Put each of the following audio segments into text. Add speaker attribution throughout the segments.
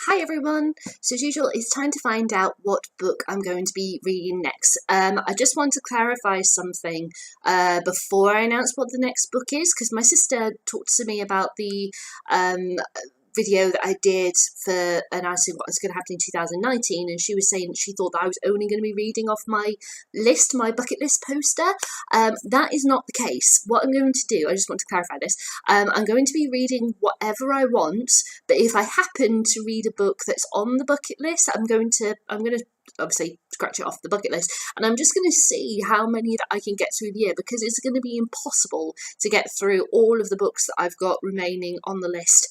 Speaker 1: Hi everyone! So as usual, it's time to find out what book I'm going to be reading next. I just want to clarify something before I announce what the next book is, because my sister talked to me about the video that I did for announcing what was going to happen in 2019, and she was saying that she thought that I was only going to be reading off my list, my bucket list poster. That is not the case. What I'm going to do, I just want to clarify this, I'm going to be reading whatever I want, but if I happen to read a book that's on the bucket list, I'm going to obviously scratch it off the bucket list, and I'm just going to see how many that I can get through the year, because it's going to be impossible to get through all of the books that I've got remaining on the list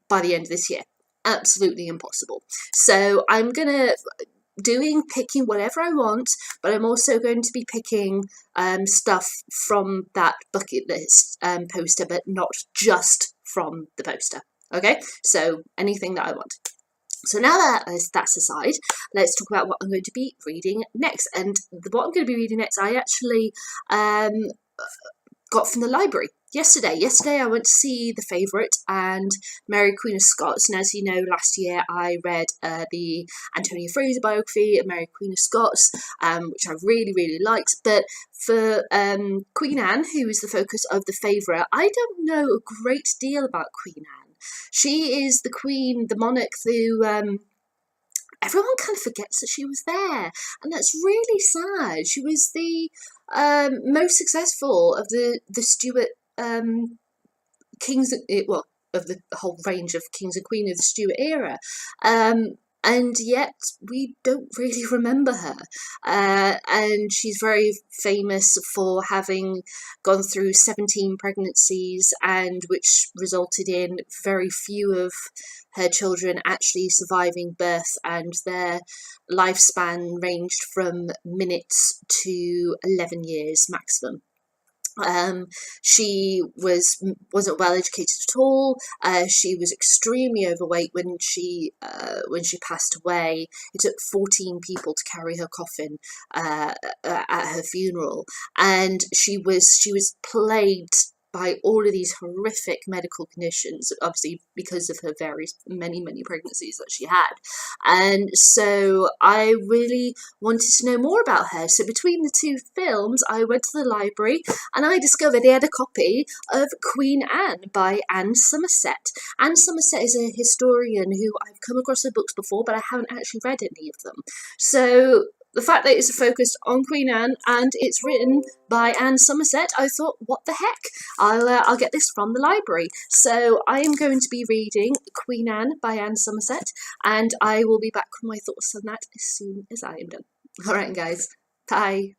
Speaker 1: by the end of this year. Absolutely impossible. So I'm gonna picking whatever I want, but I'm also going to be picking stuff from that bucket list poster, but not just from the poster. Okay, so anything that I want. So now that that's aside, let's talk about what I'm going to be reading next. And what I'm going to be reading next, I actually got from the library yesterday. Yesterday I went to see The Favourite and Mary Queen of Scots, and as you know, last year I read the Antonia Fraser biography of Mary Queen of Scots, which I really liked. But for Queen Anne, who is the focus of The Favourite, I don't know a great deal about Queen Anne. She is the queen, the monarch who everyone kind of forgets that she was there, and that's really sad. She was the most successful of the Stuart kings, well, of the whole range of kings and queen of the Stuart era, and yet we don't really remember her. And she's very famous for having gone through 17 pregnancies, and which resulted in very few of her children actually surviving birth, and their lifespan ranged from minutes to 11 years maximum. She wasn't well educated at all. She was extremely overweight when she passed away. It took 14 people to carry her coffin at her funeral, and she was plagued by all of these horrific medical conditions, obviously because of her many pregnancies that she had. And so I really wanted to know more about her. So between the two films, I went to the library and I discovered they had a copy of Queen Anne by Anne Somerset. Anne Somerset is a historian who I've come across her books before, but I haven't actually read any of them. So the fact that it's focused on Queen Anne and it's written by Anne Somerset, I thought, what the heck? I'll get this from the library. So I am going to be reading Queen Anne by Anne Somerset, and I will be back with my thoughts on that as soon as I am done. All right, guys. Bye.